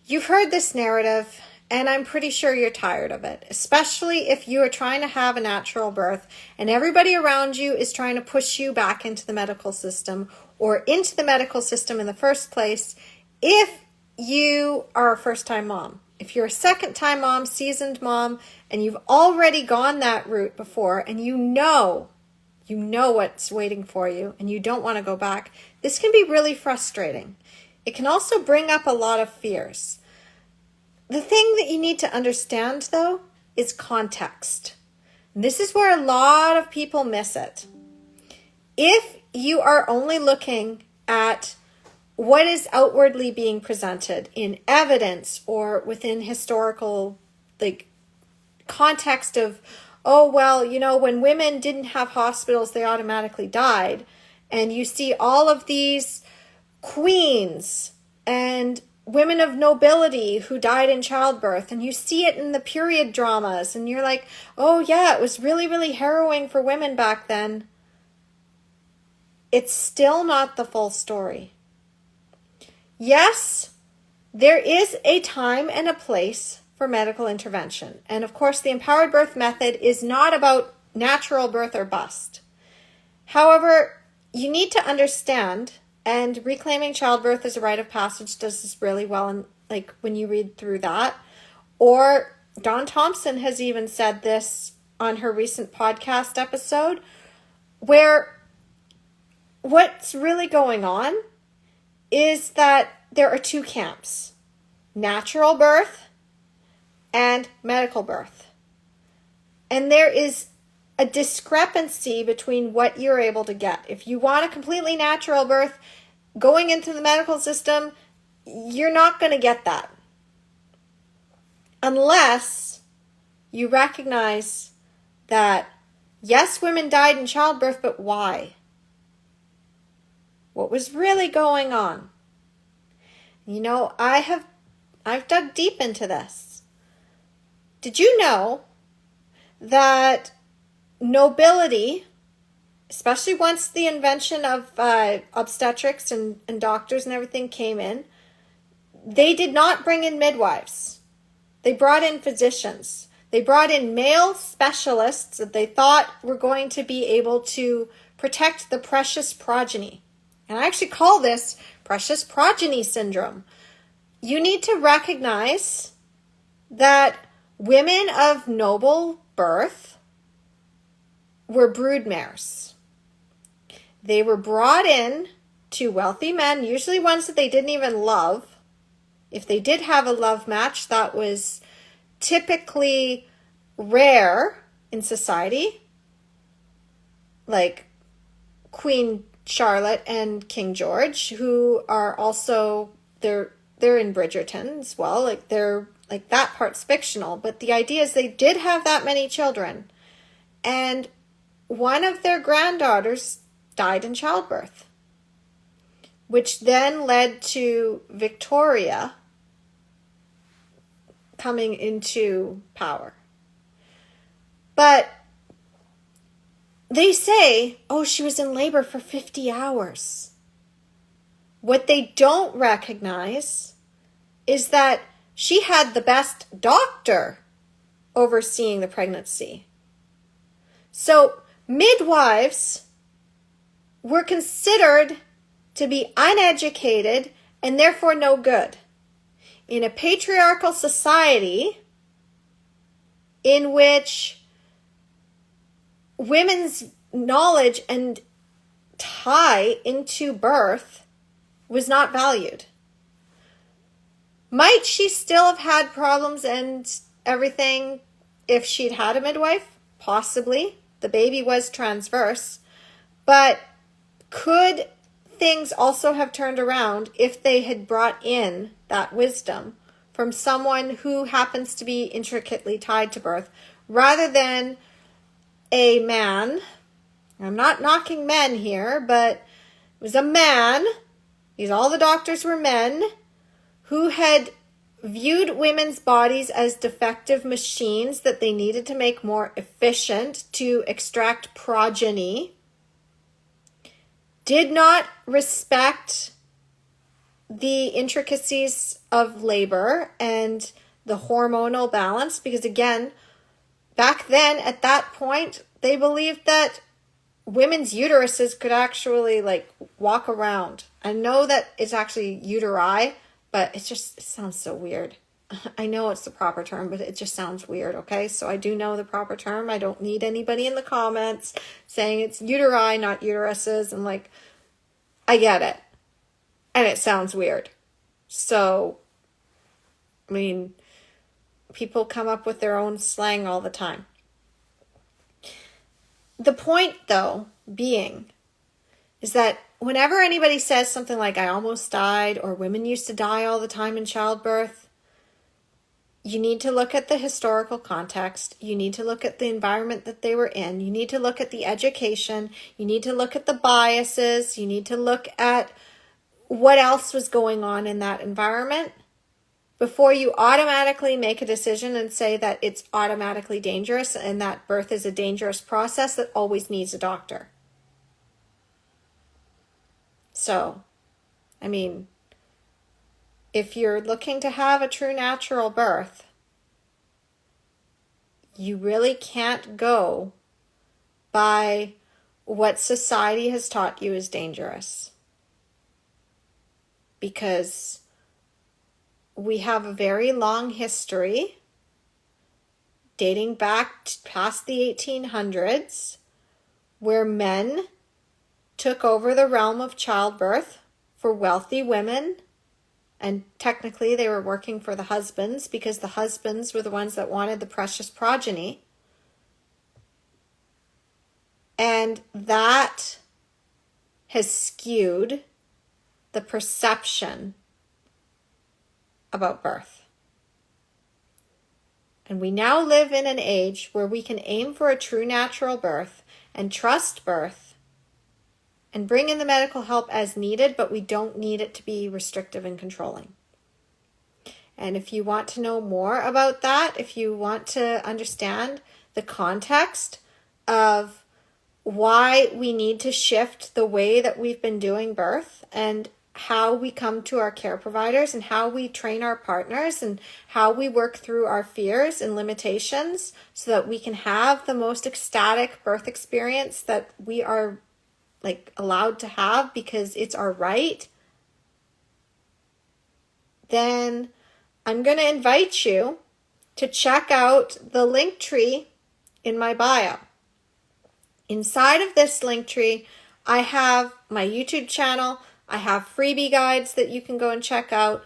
You've heard this narrative, and I'm pretty sure you're tired of it, especially if you are trying to have a natural birth and everybody around you is trying to push you back into the medical system or into the medical system in the first place if you are a first-time mom. If you're a second-time mom, seasoned mom, and you've already gone that route before and you know what's waiting for you and you don't want to go back, this can be really frustrating. It can also bring up a lot of fears. The thing that you need to understand, though, is context. And this is where a lot of people miss it. If you are only looking at what is outwardly being presented in evidence or within historical context of, oh, well, when women didn't have hospitals, they automatically died. And you see all of these queens and women of nobility who died in childbirth, and you see it in the period dramas, and you're like, oh yeah, it was really, really harrowing for women back then. It's still not the full story. Yes, there is a time and a place for medical intervention. And of course, the empowered birth method is not about natural birth or bust. However, you need to understand, and Reclaiming Childbirth as a Rite of Passage does this really well, and when you read through that. Or Dawn Thompson has even said this on her recent podcast episode, where what's really going on is that there are two camps: natural birth and medical birth. And there is a discrepancy between what you're able to get. If you want a completely natural birth, going into the medical system, you're not going to get that. Unless you recognize that, yes, women died in childbirth, but why? What was really going on? I've dug deep into this. Did you know that nobility, especially once the invention of obstetrics and doctors and everything came in, they did not bring in midwives. They brought in physicians. They brought in male specialists that they thought were going to be able to protect the precious progeny. And I actually call this precious progeny syndrome. You need to recognize that women of noble birth were broodmares. They were brought in to wealthy men, usually ones that they didn't even love. If they did have a love match, that was typically rare in society, like Queen Charlotte and King George, who are also, they're in Bridgerton as well. They're that part's fictional, but the idea is they did have that many children, and one of their granddaughters died in childbirth, which then led to Victoria coming into power. But they say, oh, she was in labor for 50 hours. What they don't recognize is that she had the best doctor overseeing the pregnancy. So midwives were considered to be uneducated and therefore no good. In a patriarchal society in which women's knowledge and tie into birth was not valued. Might she still have had problems and everything if she'd had a midwife? Possibly. The baby was transverse. But could things also have turned around if they had brought in that wisdom from someone who happens to be intricately tied to birth, rather than a man? I'm not knocking men here, but it was a man, all the doctors were men, who had viewed women's bodies as defective machines that they needed to make more efficient to extract progeny, did not respect the intricacies of labor and the hormonal balance, because again, back then at that point, they believed that women's uteruses could actually like walk around. I know that it's actually uteri, but it sounds so weird. I know it's the proper term, but it just sounds weird, okay? So I do know the proper term. I don't need anybody in the comments saying it's uteri, not uteruses. And like, I get it. And it sounds weird. So, I mean, people come up with their own slang all the time. The point, though, being is that whenever anybody says something like, I almost died, or women used to die all the time in childbirth, you need to look at the historical context. You need to look at the environment that they were in. You need to look at the education. You need to look at the biases. You need to look at what else was going on in that environment before you automatically make a decision and say that it's automatically dangerous and that birth is a dangerous process that always needs a doctor. So, I mean, if you're looking to have a true natural birth, you really can't go by what society has taught you is dangerous. Because we have a very long history dating back past the 1800s where men took over the realm of childbirth for wealthy women. And technically they were working for the husbands because the husbands were the ones that wanted the precious progeny. And that has skewed the perception about birth. And we now live in an age where we can aim for a true natural birth and trust birth and bring in the medical help as needed, but we don't need it to be restrictive and controlling. And if you want to know more about that, if you want to understand the context of why we need to shift the way that we've been doing birth and how we come to our care providers and how we train our partners and how we work through our fears and limitations so that we can have the most ecstatic birth experience that we are like allowed to have because it's our right, then I'm going to invite you to check out the link tree in my bio. Inside of this link tree, I have my YouTube channel. I have freebie guides that you can go and check out.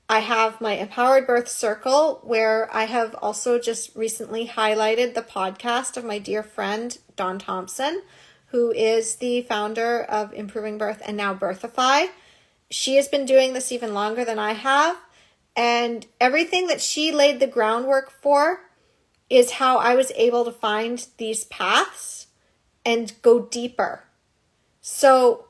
I have my Empowered Birth Circle, where I have also just recently highlighted the podcast of my dear friend, Dawn Thompson, who is the founder of Improving Birth and now Birthify. She has been doing this even longer than I have. And everything that she laid the groundwork for is how I was able to find these paths and go deeper. So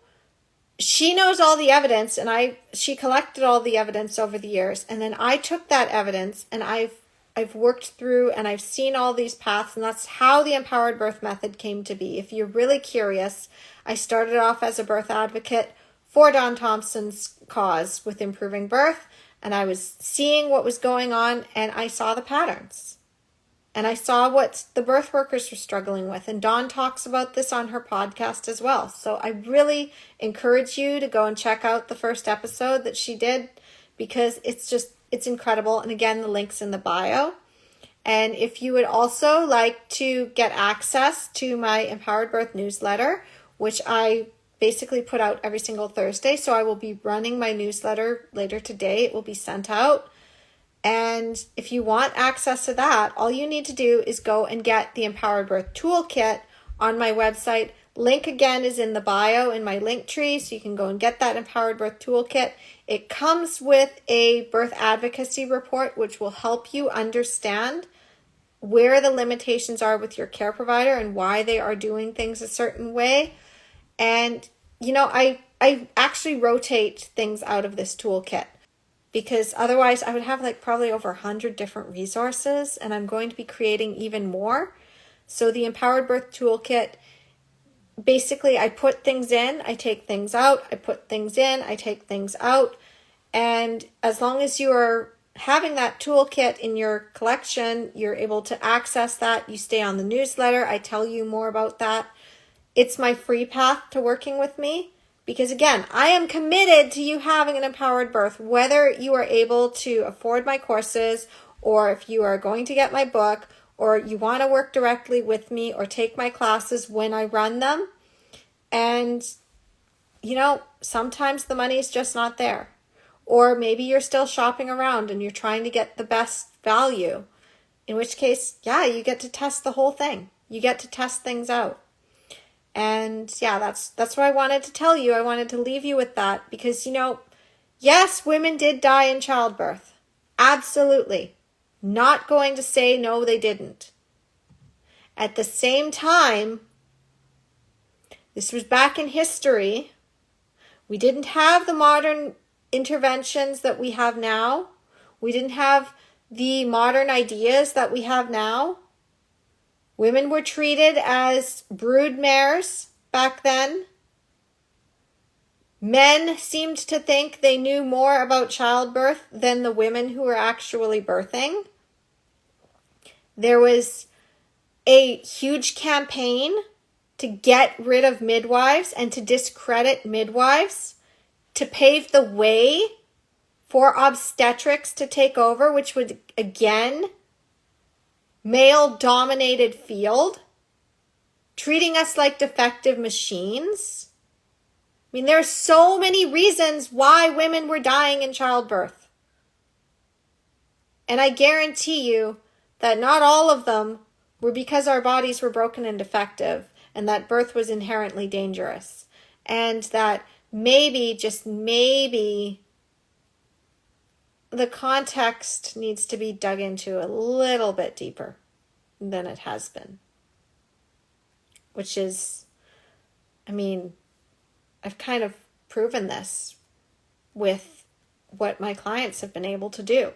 she knows all the evidence, and she collected all the evidence over the years, and then I took that evidence and I've worked through and I've seen all these paths, and that's how the Empowered Birth Method came to be. If you're really curious, I started off as a birth advocate for Dawn Thompson's cause with Improving Birth, and I was seeing what was going on, and I saw the patterns. And I saw what the birth workers were struggling with. And Dawn talks about this on her podcast as well. So I really encourage you to go and check out the first episode that she did, because it's incredible. And again, the link's in the bio. And if you would also like to get access to my Empowered Birth newsletter, which I basically put out every single Thursday. So I will be running my newsletter later today. It will be sent out. And if you want access to that, all you need to do is go and get the Empowered Birth Toolkit on my website. Link again is in the bio in my link tree, so you can go and get that Empowered Birth Toolkit. It comes with a birth advocacy report, which will help you understand where the limitations are with your care provider and why they are doing things a certain way. And, I actually rotate things out of this toolkit, because otherwise I would have probably over 100 different resources, and I'm going to be creating even more. So the Empowered Birth Toolkit, basically I put things in, I take things out, I put things in, I take things out, And as long as you are having that toolkit in your collection, you're able to access that. You stay on the newsletter. I tell you more about that. It's my free path to working with me because, again, I am committed to you having an empowered birth, whether you are able to afford my courses or if you are going to get my book or you want to work directly with me or take my classes when I run them. And, sometimes the money is just not there. Or maybe you're still shopping around and you're trying to get the best value. In which case, you get to test the whole thing. You get to test things out. And that's what I wanted to tell you. I wanted to leave you with that because, yes, women did die in childbirth. Absolutely. Not going to say no, they didn't. At the same time, this was back in history. We didn't have the modern interventions that we have now. We didn't have the modern ideas that we have now. Women were treated as brood mares back then. Men seemed to think they knew more about childbirth than the women who were actually birthing. There was a huge campaign to get rid of midwives and to discredit midwives, to pave the way for obstetrics to take over, which would, again, male-dominated field, treating us like defective machines. I mean, there are so many reasons why women were dying in childbirth. And I guarantee you that not all of them were because our bodies were broken and defective and that birth was inherently dangerous. And that maybe, just maybe, the context needs to be dug into a little bit deeper than it has been. Which is, I've kind of proven this with what my clients have been able to do.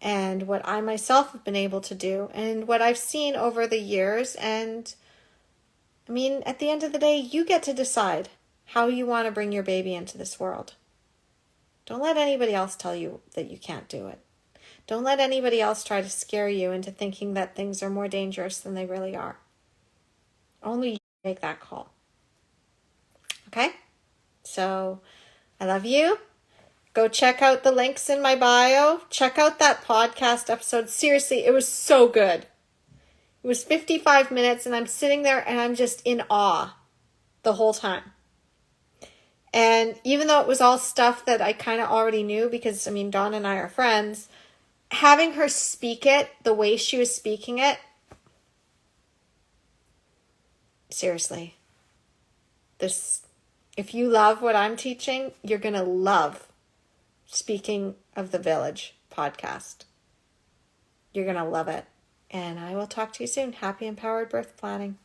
And what I myself have been able to do. And what I've seen over the years. And, at the end of the day, you get to decide how you want to bring your baby into this world. Don't let anybody else tell you that you can't do it. Don't let anybody else try to scare you into thinking that things are more dangerous than they really are. Only you make that call. Okay? So, I love you. Go check out the links in my bio. Check out that podcast episode. Seriously, it was so good. It was 55 minutes and I'm sitting there and I'm just in awe the whole time. And even though it was all stuff that I kind of already knew because, Dawn and I are friends, having her speak it the way she was speaking it, seriously, if you love what I'm teaching, you're going to love Speaking of the Village podcast. You're going to love it. And I will talk to you soon. Happy empowered birth planning.